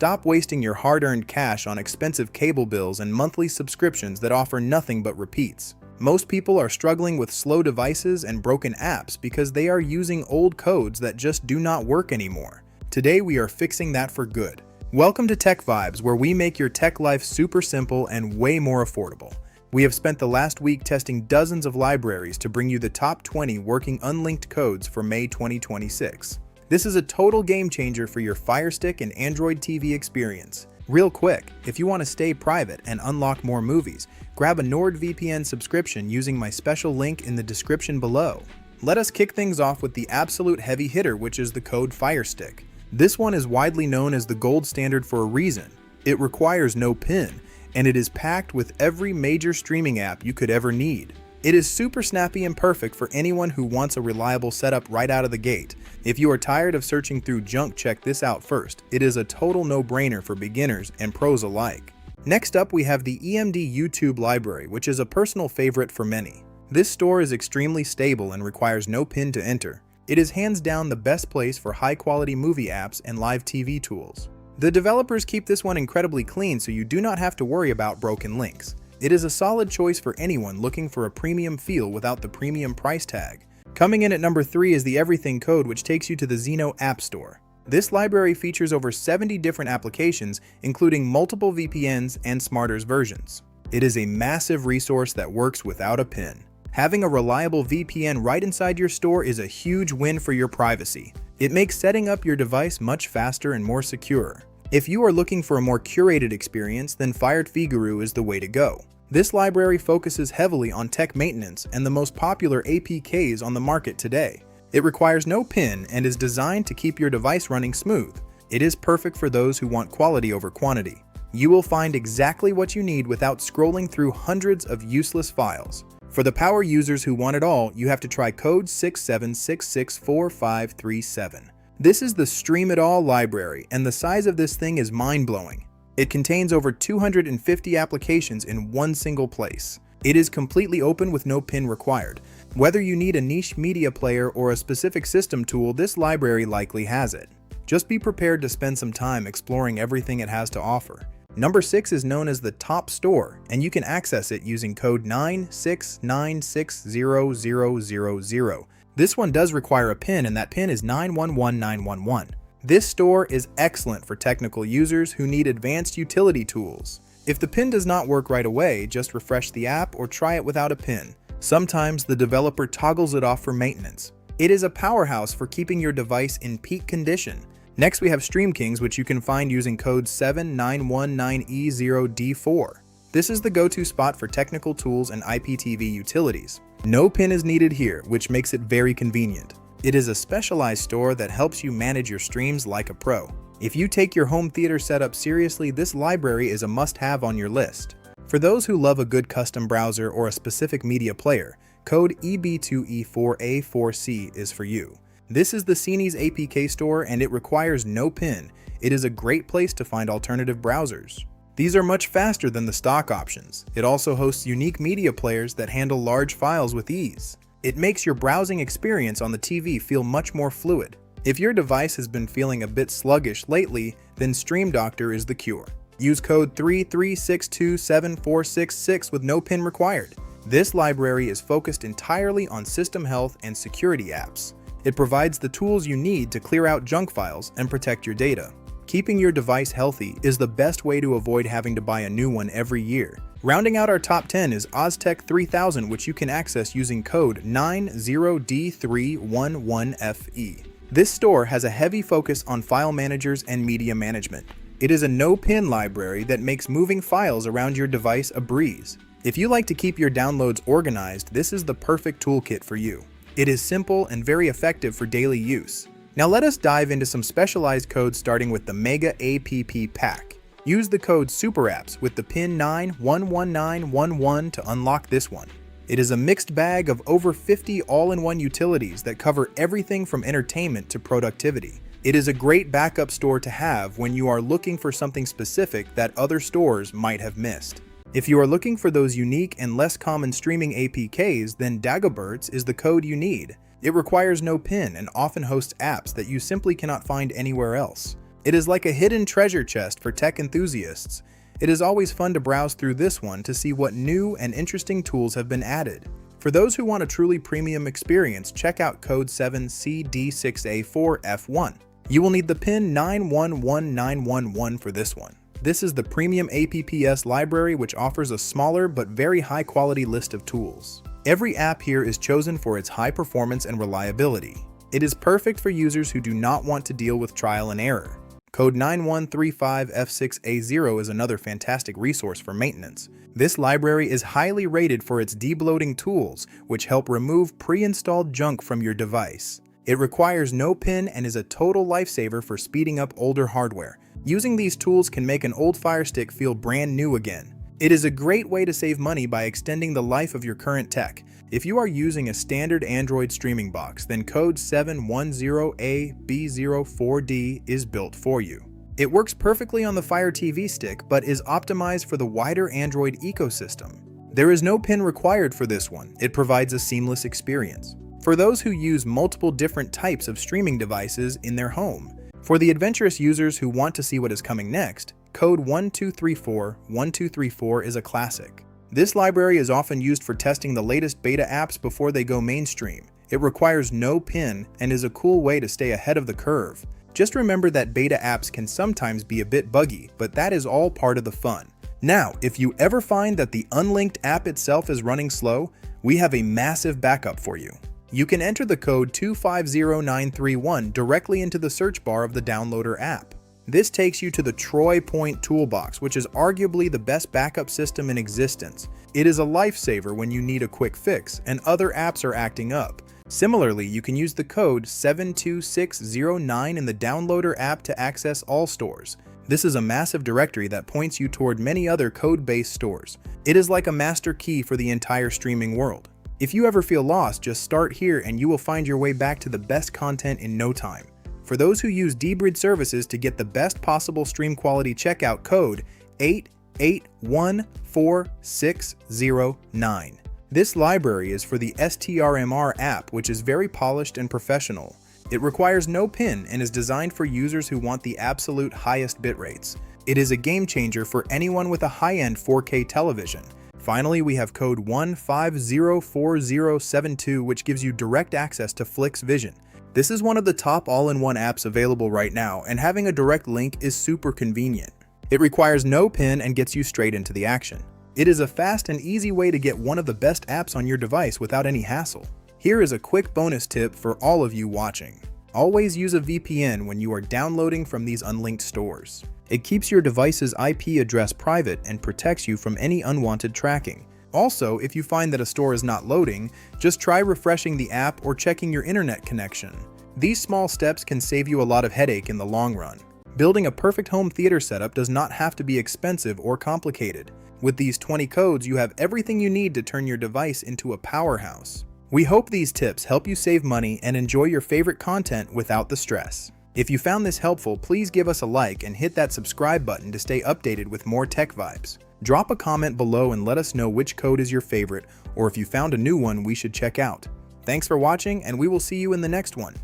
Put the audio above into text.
Stop wasting your hard-earned cash on expensive cable bills and monthly subscriptions that offer nothing but repeats. Most people are struggling with slow devices and broken apps because they are using old codes that just do not work anymore. Today we are fixing that for good. Welcome to TechVibes, where we make your tech life super simple and way more affordable. We have spent the last week testing dozens of libraries to bring you the top 20 working unlinked codes for May 2026. This is a total game changer for your Fire Stick and Android TV experience. Real quick, if you want to stay private and unlock more movies, grab a NordVPN subscription using my special link in the description below. Let us kick things off with the absolute heavy hitter, which is the code Fire Stick. This one is widely known as the gold standard for a reason. It requires no PIN, and it is packed with every major streaming app you could ever need. It is super snappy and perfect for anyone who wants a reliable setup right out of the gate. If you are tired of searching through junk, check this out first. It is a total no-brainer for beginners and pros alike. Next up, we have the EMD YouTube library, which is a personal favorite for many. This store is extremely stable and requires no PIN to enter. It is hands down the best place for high-quality movie apps and live TV tools. The developers keep this one incredibly clean, so you do not have to worry about broken links. It is a solid choice for anyone looking for a premium feel without the premium price tag. Coming in at number 3 is the Everything code, which takes you to the Zeno App Store. This library features over 70 different applications, including multiple VPNs and Smarters versions. It is a massive resource that works without a PIN. Having a reliable VPN right inside your store is a huge win for your privacy. It makes setting up your device much faster and more secure. If you are looking for a more curated experience, then FireFiguru is the way to go. This library focuses heavily on tech maintenance and the most popular APKs on the market today. It requires no PIN and is designed to keep your device running smooth. It is perfect for those who want quality over quantity. You will find exactly what you need without scrolling through hundreds of useless files. For the power users who want it all, you have to try code 67664537. This is the Stream It All library, and the size of this thing is mind-blowing. It contains over 250 applications in one single place. It is completely open with no PIN required. Whether you need a niche media player or a specific system tool, this library likely has it. Just be prepared to spend some time exploring everything it has to offer. Number 6 is known as the Top Store, and you can access it using code 9696000. This one does require a PIN, and that PIN is 911911. This store is excellent for technical users who need advanced utility tools. If the PIN does not work right away, just refresh the app or try it without a PIN. Sometimes the developer toggles it off for maintenance. It is a powerhouse for keeping your device in peak condition. Next, we have StreamKings, which you can find using code 7919E0D4. This is the go-to spot for technical tools and IPTV utilities. No PIN is needed here, which makes it very convenient. It is a specialized store that helps you manage your streams like a pro. If you take your home theater setup seriously, this library is a must-have on your list. For those who love a good custom browser or a specific media player, code EB2E4A4C is for you. This is the Cines APK store, and it requires no PIN. It is a great place to find alternative browsers. These are much faster than the stock options. It also hosts unique media players that handle large files with ease. It makes your browsing experience on the TV feel much more fluid. If your device has been feeling a bit sluggish lately, then Stream Doctor is the cure. Use code 33627466 with no PIN required. This library is focused entirely on system health and security apps. It provides the tools you need to clear out junk files and protect your data. Keeping your device healthy is the best way to avoid having to buy a new one every year. Rounding out our top 10 is Oztech 3000, which you can access using code 90D311FE. This store has a heavy focus on file managers and media management. It is a no-PIN library that makes moving files around your device a breeze. If you like to keep your downloads organized, this is the perfect toolkit for you. It is simple and very effective for daily use. Now let us dive into some specialized codes, starting with the Mega APP Pack. Use the code SUPERAPPS with the PIN 911911 to unlock this one. It is a mixed bag of over 50 all-in-one utilities that cover everything from entertainment to productivity. It is a great backup store to have when you are looking for something specific that other stores might have missed. If you are looking for those unique and less common streaming APKs, then Dagobirds is the code you need. It requires no PIN and often hosts apps that you simply cannot find anywhere else. It is like a hidden treasure chest for tech enthusiasts. It is always fun to browse through this one to see what new and interesting tools have been added. For those who want a truly premium experience, check out code 7CD6A4F1. You will need the pin 911911 for this one. This is the premium apps library, which offers a smaller but very high quality list of tools. Every app here is chosen for its high performance and reliability. It is perfect for users who do not want to deal with trial and error. Code 9135F6A0 is another fantastic resource for maintenance. This library is highly rated for its debloating tools, which help remove pre-installed junk from your device. It requires no pin and is a total lifesaver for speeding up older hardware. Using these tools can make an old Fire Stick feel brand new again. It is a great way to save money by extending the life of your current tech. If you are using a standard Android streaming box, then code 710AB04D is built for you. It works perfectly on the Fire TV Stick, but is optimized for the wider Android ecosystem. There is no pin required for this one. It provides a seamless experience for those who use multiple different types of streaming devices in their home. For the adventurous users who want to see what is coming next, code 1234 is a classic. This library is often used for testing the latest beta apps before they go mainstream. It requires no pin and is a cool way to stay ahead of the curve. Just remember that beta apps can sometimes be a bit buggy, but that is all part of the fun. Now, if you ever find that the Unlinked app itself is running slow, we have a massive backup for you. You can enter the code 250931 directly into the search bar of the downloader app. This takes you to the Troy Point Toolbox, which is arguably the best backup system in existence. It is a lifesaver when you need a quick fix and other apps are acting up. Similarly, you can use the code 72609 in the downloader app to access all stores. This is a massive directory that points you toward many other code-based stores. It is like a master key for the entire streaming world. If you ever feel lost, just start here and you will find your way back to the best content in no time. For those who use dBridge services to get the best possible stream quality, check out code 881469. This library is for the STRMR app, which is very polished and professional. It requires no pin and is designed for users who want the absolute highest bit rates. It is a game changer for anyone with a high-end 4K television. Finally, we have code 150407, which gives you direct access to Flix Vision. This is one of the top all-in-one apps available right now, and having a direct link is super convenient. It requires no pin and gets you straight into the action. It is a fast and easy way to get one of the best apps on your device without any hassle. Here is a quick bonus tip for all of you watching. Always use a VPN when you are downloading from these unlinked stores. It keeps your device's IP address private and protects you from any unwanted tracking. Also, if you find that a store is not loading, just try refreshing the app or checking your internet connection. These small steps can save you a lot of headache in the long run. Building a perfect home theater setup does not have to be expensive or complicated. With these 20 codes, you have everything you need to turn your device into a powerhouse. We hope these tips help you save money and enjoy your favorite content without the stress. If you found this helpful, please give us a like and hit that subscribe button to stay updated with more tech vibes. Drop a comment below and let us know which code is your favorite, or if you found a new one we should check out. Thanks for watching, and we will see you in the next one.